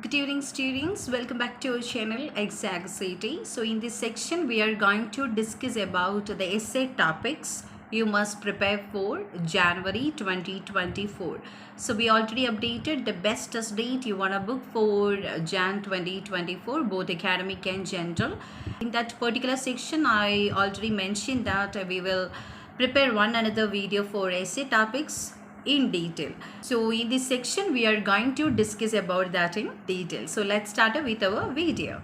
Good evening students, welcome back to our channel Ach'z. So in this section we are going to discuss about the essay topics you must prepare for January 2024. So we already updated the best test date you want to book for Jan 2024, both academic and general. In that particular section I already mentioned that we will prepare one another video for essay topics in detail. So in this section we are going to discuss about that in detail. So let's start with our video.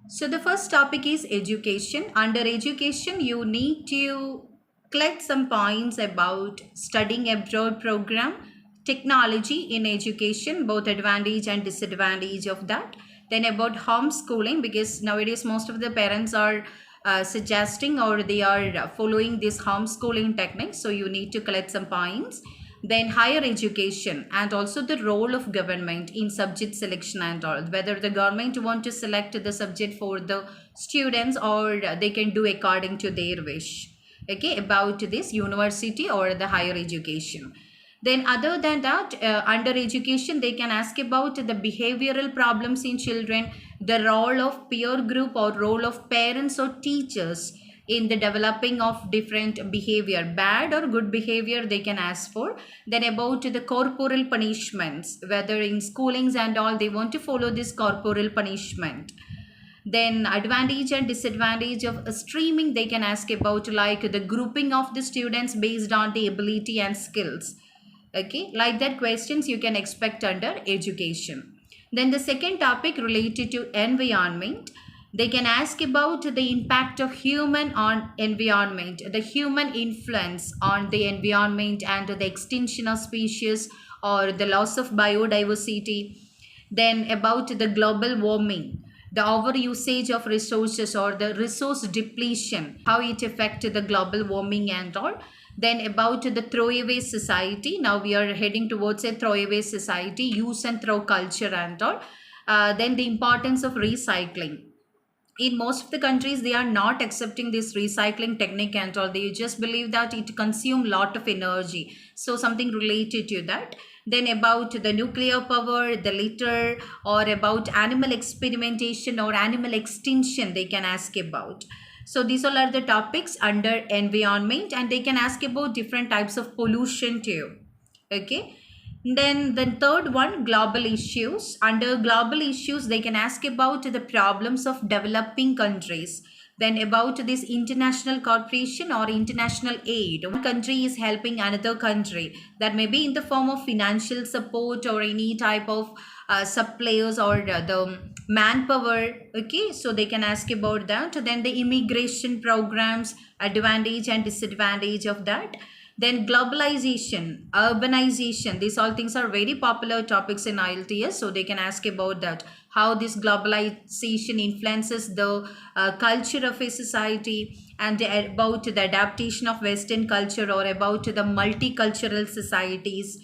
So the first topic is education. Under education you need to collect some points about studying abroad program, technology in education, both advantage and disadvantage of that. Then about homeschooling, because nowadays most of the parents are suggesting or they are following this homeschooling technique, so you need to collect some points. Then higher education and also the role of government in subject selection and all, whether the government want to select the subject for the students or they can do according to their wish. Okay, about this university or the higher education. Then other than that, under education they can ask about the behavioral problems in children, the role of peer group or role of parents or teachers in the developing of different behavior, bad or good behavior they can ask for. Then about the corporal punishments, whether in schoolings and all they want to follow this corporal punishment. Then advantage and disadvantage of streaming they can ask about, like the grouping of the students based on the ability and skills. Okay, like that questions you can expect under education. Then the second topic related to environment, they can ask about the impact of human on environment, the human influence on the environment and the extinction of species or the loss of biodiversity. Then about the global warming, the overusage of resources or the resource depletion, how it affects the global warming and all. Then about the throwaway society, now we are heading towards a throwaway society, use and throw culture and all. Then the importance of recycling. In most of the countries they are not accepting this recycling technique and all, they just believe that it consumes lot of energy, so something related to that. Then about the nuclear power, the litter, or about animal experimentation or animal extinction they can ask about. So these all are the topics under environment, and they can ask about different types of pollution too. Okay. Then the third one, global issues. Under global issues, they can ask about the problems of developing countries. Then about this international cooperation or international aid. One country is helping another country. That may be in the form of financial support or any type of suppliers or the manpower. Okay, so they can ask about that. Then the immigration programs, advantage and disadvantage of that. Then globalization, urbanization, these all things are very popular topics in Ielts, so they can ask about that, how this globalization influences the culture of a society, and about the adaptation of Western culture or about the multicultural societies.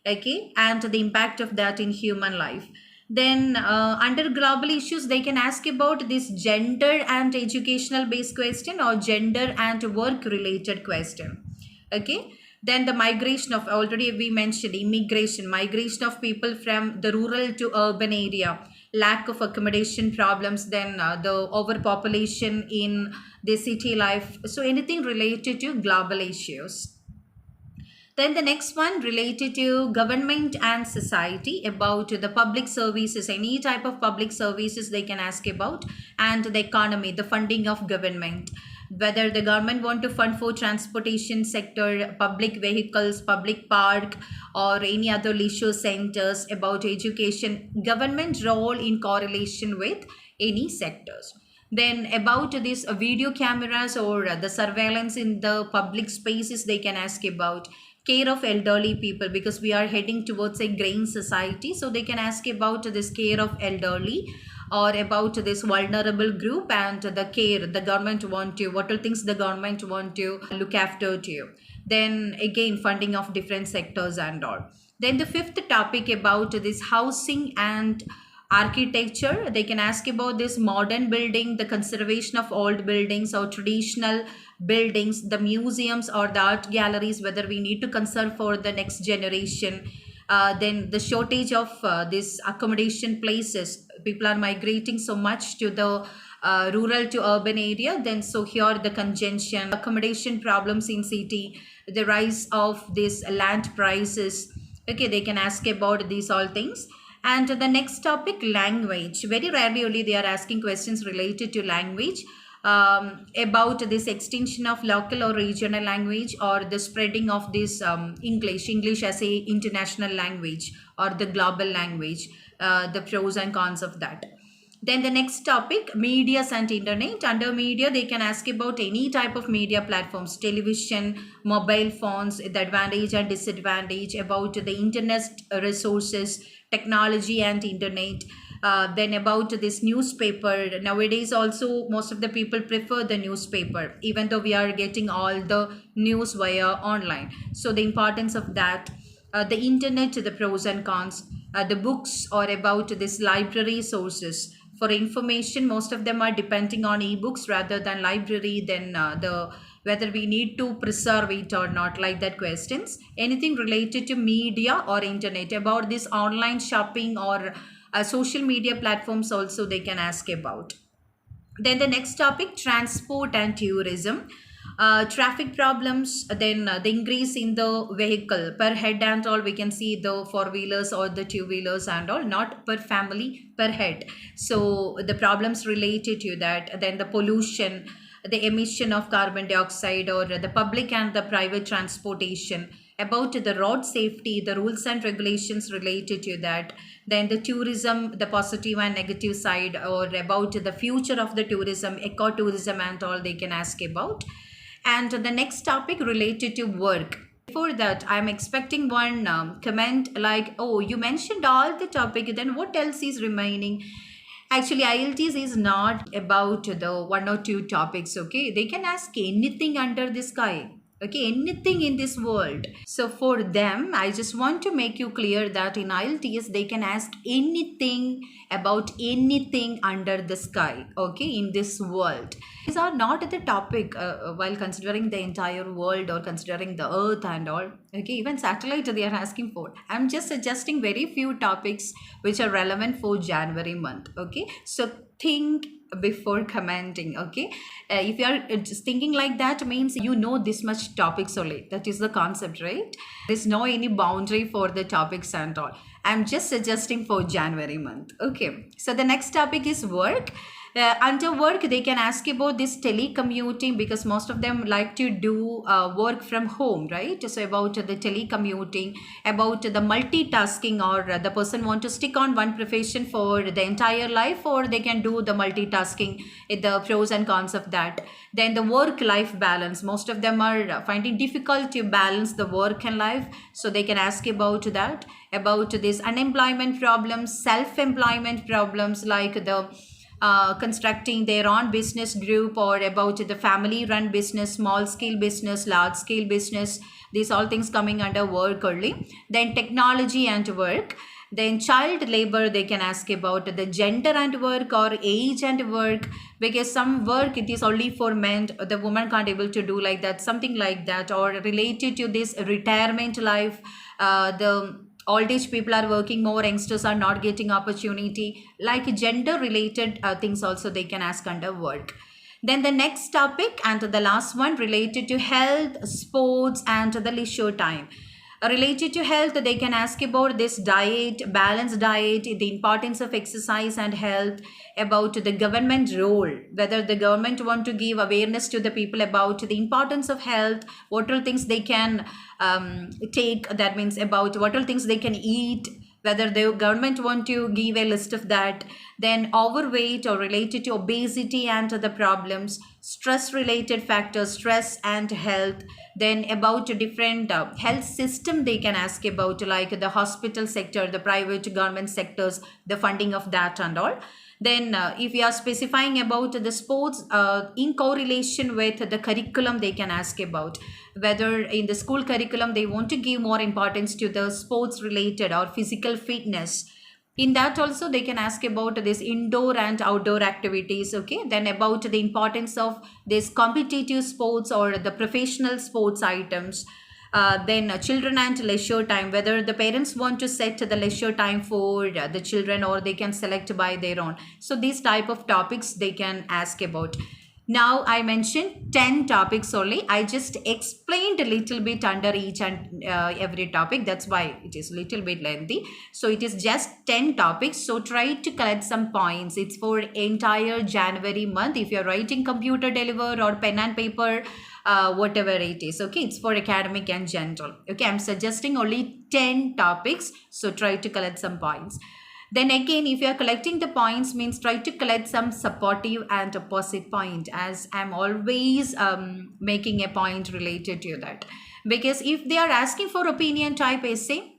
Okay, and the impact of that in human life. Then under global issues they can ask about this gender and educational based question or gender and work related question. Okay, then the migration of, already we mentioned immigration, migration of people from the rural to urban area, lack of accommodation problems, then the overpopulation in the city life, so anything related to global issues. Then the next one related to government and society, about the public services, any type of public services they can ask about, and the economy, the funding of government, whether the government want to fund for transportation sector, public vehicles, public park, or any other leisure centers. About education, government role in correlation with any sectors. Then about this video cameras or the surveillance in the public spaces they can ask about, care of elderly people, because we are heading towards a graying society, so they can ask about this care of elderly or about this vulnerable group and the care the government want to, what are things the government want to look after to you. Then again funding of different sectors and all. Then the fifth topic about this housing and architecture, they can ask about this modern building, the conservation of old buildings or traditional buildings, the museums or the art galleries, whether we need to conserve for the next generation. Then the shortage of this accommodation places, people are migrating so much to the rural to urban area, then so here the congestion, accommodation problems in city, the rise of this land prices. Okay, they can ask about these all things. And the next topic, language. Very rarely only they are asking questions related to language, about this extinction of local or regional language, or the spreading of this English as a international language or the global language, the pros and cons of that. Then the next topic, medias and internet. Under media, they can ask about any type of media platforms, television, mobile phones, the advantage and disadvantage, about the internet resources, technology and internet. Then about this newspaper. Nowadays also most of the people prefer the newspaper, even though we are getting all the news via online. So the importance of that. The internet, the pros and cons. The books, or about this library sources for information, most of them are depending on ebooks rather than library. Then the whether we need to preserve it or not, like that questions. Anything related to media or internet, about this online shopping or social media platforms also they can ask about. Then the next topic, transport and tourism. Traffic problems, then the increase in the vehicle per head and all, we can see the four-wheelers or the two-wheelers and all, not per family, per head. So the problems related to that. Then the pollution, the emission of carbon dioxide, or the public and the private transportation, about the road safety, the rules and regulations related to that. Then the tourism, the positive and negative side, or about the future of the tourism, ecotourism and all they can ask about. And the next topic related to work. Before that, I'm expecting one comment like, oh, you mentioned all the topic, then what else is remaining? Actually, Ielts is not about the one or two topics, okay? They can ask anything under the sky, okay? Anything in this world. So for them, I just want to make you clear that in Ielts, they can ask anything about anything under the sky, okay, in this world. These are not the topic while considering the entire world or considering the earth and all, okay? Even satellite they are asking for. I'm just suggesting very few topics which are relevant for January month, okay? So think before commenting, okay? If you are just thinking like that, means you know this much topics only. That is the concept, right? There's no any boundary for the topics and all. I'm just suggesting for January month, okay? So the next topic is work. Under work, they can ask about this telecommuting, because most of them like to do work from home, right? So about the telecommuting, about the multitasking, or the person want to stick on one profession for the entire life, or they can do the multitasking, the pros and cons of that. Then the work-life balance, most of them are finding difficult to balance the work and life, so they can ask about that. About this unemployment problems, self-employment problems, like the constructing their own business group, or about the family run business, small scale business, large scale business, these all things coming under work only. Then technology and work. Then child labor, they can ask about the gender and work, or age and work, because some work it is only for men, the woman can't able to do like that, something like that. Or related to this retirement life, the old age people are working more, youngsters are not getting opportunity, like gender related things also they can ask under work. Then the next topic and the last one, related to health, sports and the leisure time. Related to health, they can ask about this diet, balanced diet, the importance of exercise and health, about the government role, whether the government want to give awareness to the people about the importance of health, what all things they can take, that means about what all things they can eat, whether the government want to give a list of that. Then overweight, or related to obesity and the problems, stress related factors, stress and health. Then about different health system they can ask about, like the hospital sector, the private government sectors, the funding of that and all. Then if we are specifying about the sports in correlation with the curriculum, they can ask about whether in the school curriculum they want to give more importance to the sports related or physical fitness. In that also they can ask about this indoor and outdoor activities. Okay, then about the importance of this competitive sports or the professional sports items. Then children and leisure time, whether the parents want to set the leisure time for the children or they can select by their own. So these type of topics they can ask about. Now I mentioned 10 topics only. I just explained a little bit under each and every topic. That's why it is a little bit lengthy. So it is just 10 topics. So try to collect some points. It's for entire January month. If you're writing computer deliver or pen and paper, whatever it is. Okay, it's for academic and general. Okay, I'm suggesting only 10 topics. So try to collect some points. Then again, if you are collecting the points, means try to collect some supportive and opposite point, as I'm always making a point related to that. Because if they are asking for opinion type essay,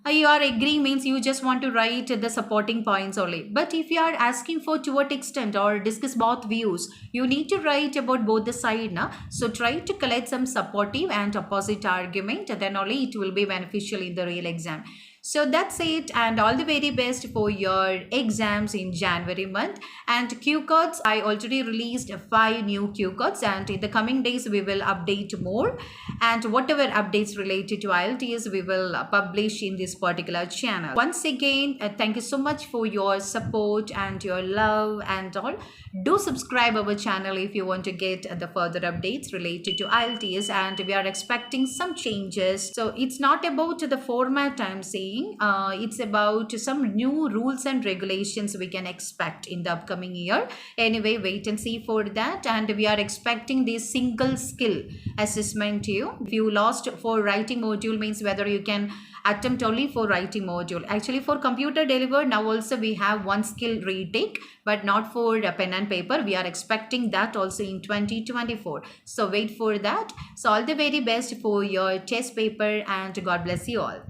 you are agreeing means you just want to write the supporting points only. But if you are asking for to what extent or discuss both views, you need to write about both the side. Na? So try to collect some supportive and opposite argument, then only it will be beneficial in the real exam. So that's it, and all the very best for your exams in January month. And Q codes, I already released 5 new Q codes, and in the coming days we will update more, and whatever updates related to Ielts we will publish in this particular channel. Once again, thank you so much for your support and your love and all. Do subscribe our channel if you want to get the further updates related to Ielts, and we are expecting some changes. So it's not about the format I'm saying. It's about some new rules and regulations we can expect in the upcoming year. Anyway, wait and see for that. And we are expecting this single skill assessment too. If you lost for writing module, means whether you can attempt only for writing module. Actually, for computer deliver now also we have one skill retake, but not for pen and paper. We are expecting that also in 2024. So wait for that. So all the very best for your test paper, and God bless you all.